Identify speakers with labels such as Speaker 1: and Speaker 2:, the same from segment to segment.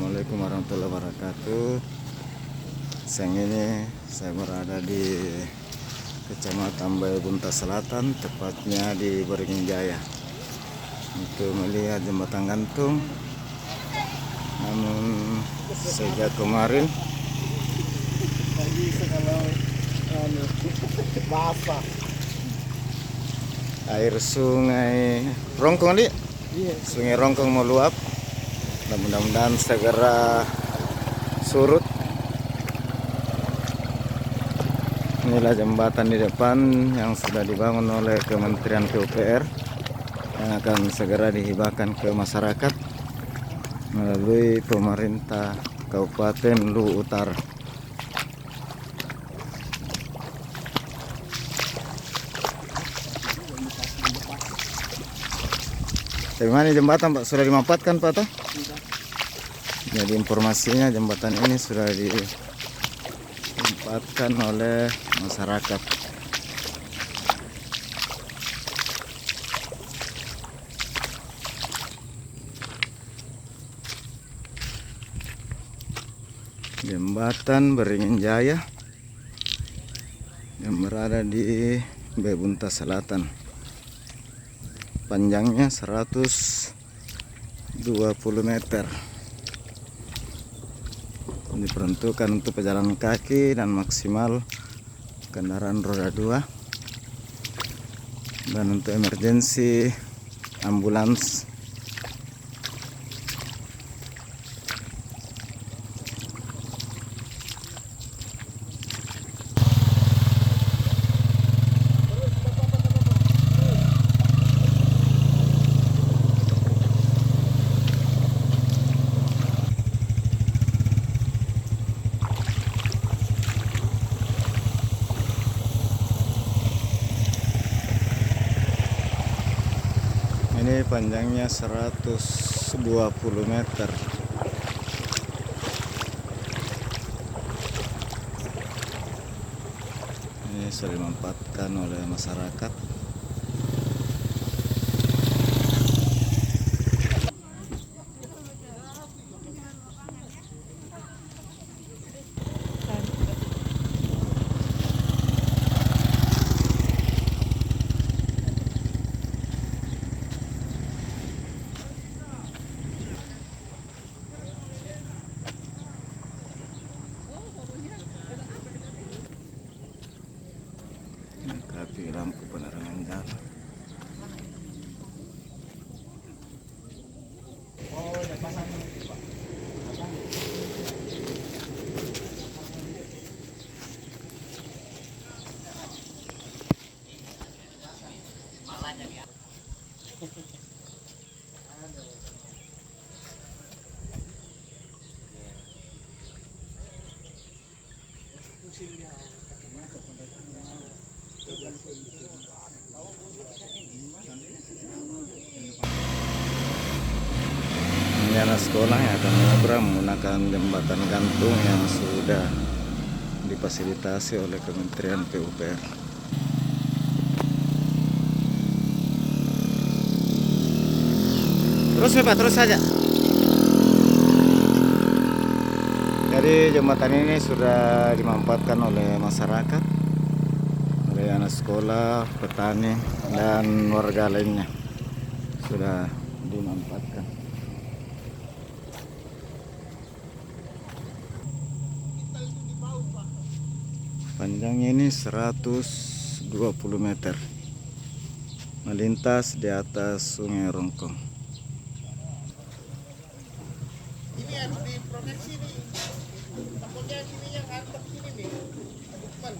Speaker 1: Assalamualaikum warahmatullahi wabarakatuh. Siang ini saya berada di Kecamatan Bayabunta Selatan, tepatnya di Beringin Jaya, untuk melihat jembatan gantung. Namun sejak kemarin air sungai Rongkong nih, sungai Rongkong meluap. Mudah-mudahan segera surut. Inilah jembatan di depan yang sudah dibangun oleh Kementerian PUPR yang akan segera dihibahkan ke masyarakat melalui pemerintah Kabupaten Luwu Utara. Bagaimana jembatan Pak? Sudah dimanfaatkan Pak toh? Jadi informasinya jembatan ini sudah dimanfaatkan oleh masyarakat. Jembatan Beringin Jaya yang berada di Bayabunta Selatan. Panjangnya 120 meter. Diperuntukkan untuk pejalan kaki dan maksimal kendaraan roda 2, dan untuk emergensi ambulans. Ini panjangnya 120 meter. Ini sudah dimanfaatkan oleh masyarakat. Tapi lampu penerangan jalan. Ini anak sekolah yang akan menyeberang menggunakan jembatan gantung yang sudah difasilitasi oleh Kementerian PUPR. Terus ya Pak, terus saja. Jadi jembatan ini sudah dimanfaatkan oleh masyarakat, oleh anak sekolah, petani, dan warga lainnya. Sudah dimanfaatkan. Panjangnya ini 120 meter, melintas di atas sungai Rongkong.
Speaker 2: Ini harus diproteksi nih. Takutnya sini yang ngantuk sini nih. Teman.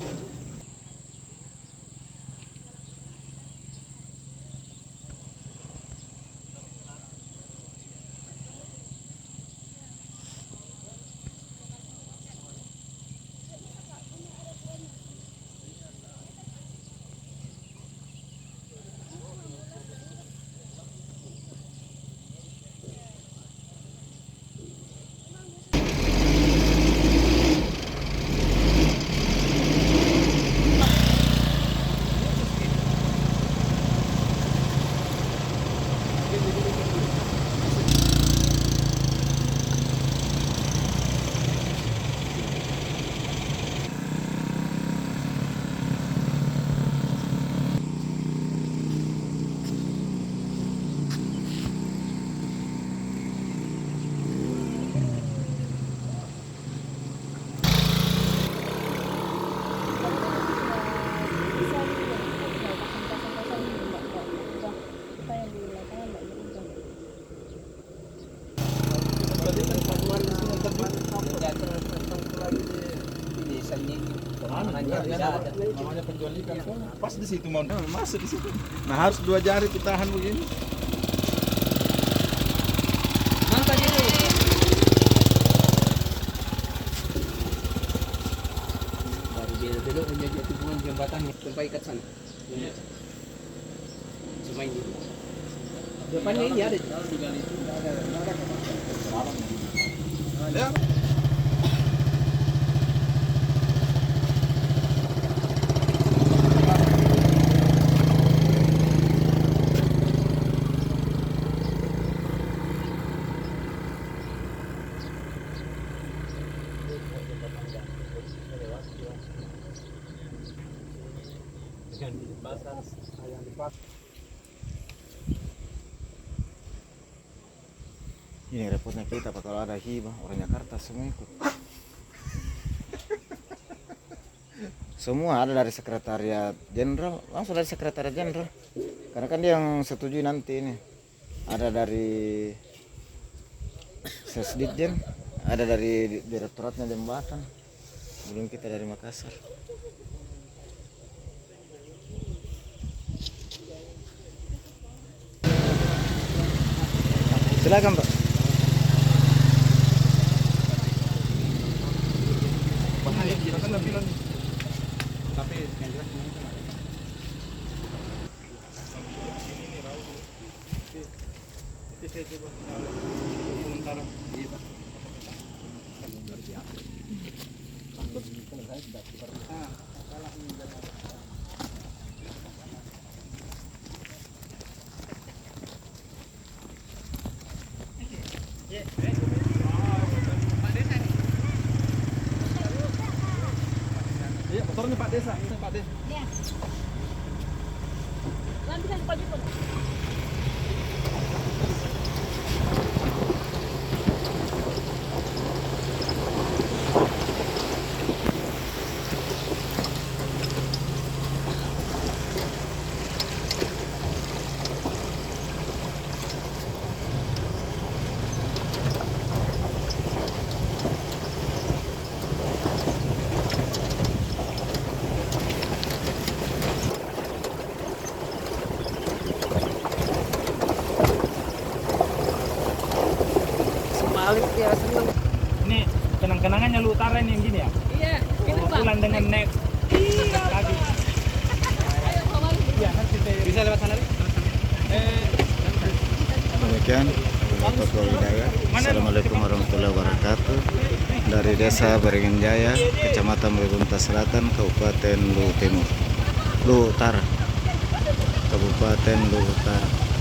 Speaker 2: Namanya penjual ikan tuh pas di situ mau masuk di situ. Nah harus 2 jari ditahan begini.
Speaker 3: Baru dia belok menjadi hubungan jembatan sampai ikat sana. Cuma ini. Depannya ini ada.
Speaker 2: Ya.
Speaker 1: Ini repotnya kita, Pak, kalau ada hibah orang Jakarta semua ikut. Semua ada dari sekretariat jenderal, langsung dari sekretariat jenderal. Karena kan dia yang setujui nanti ini. Ada dari Sesditjen, ada dari direktoratnya jembatan. Belum kita dari Makassar. Silakan, Pak.
Speaker 2: Iya, motornya Pak Desa, ini Pak Desa.
Speaker 4: Iya. Nanti kan pagi pun.
Speaker 3: Balik dia seneng.
Speaker 5: Ini kenang-kenangannya lu utara ini yang gini ya?
Speaker 4: Iya, itu Bang.
Speaker 5: Pulang dengan nek
Speaker 4: Iya.
Speaker 5: kaki.
Speaker 4: Ayo kawal.
Speaker 5: Iya, nanti
Speaker 3: Bisa lewat sana nih.
Speaker 1: Demikian Bapak Widaya. Assalamualaikum warahmatullahi wabarakatuh. Dari Desa Beringin Jaya, Kecamatan Bebunta Selatan, Kabupaten Luwu Timur, Luwu Utara, Kabupaten Luwu Utara.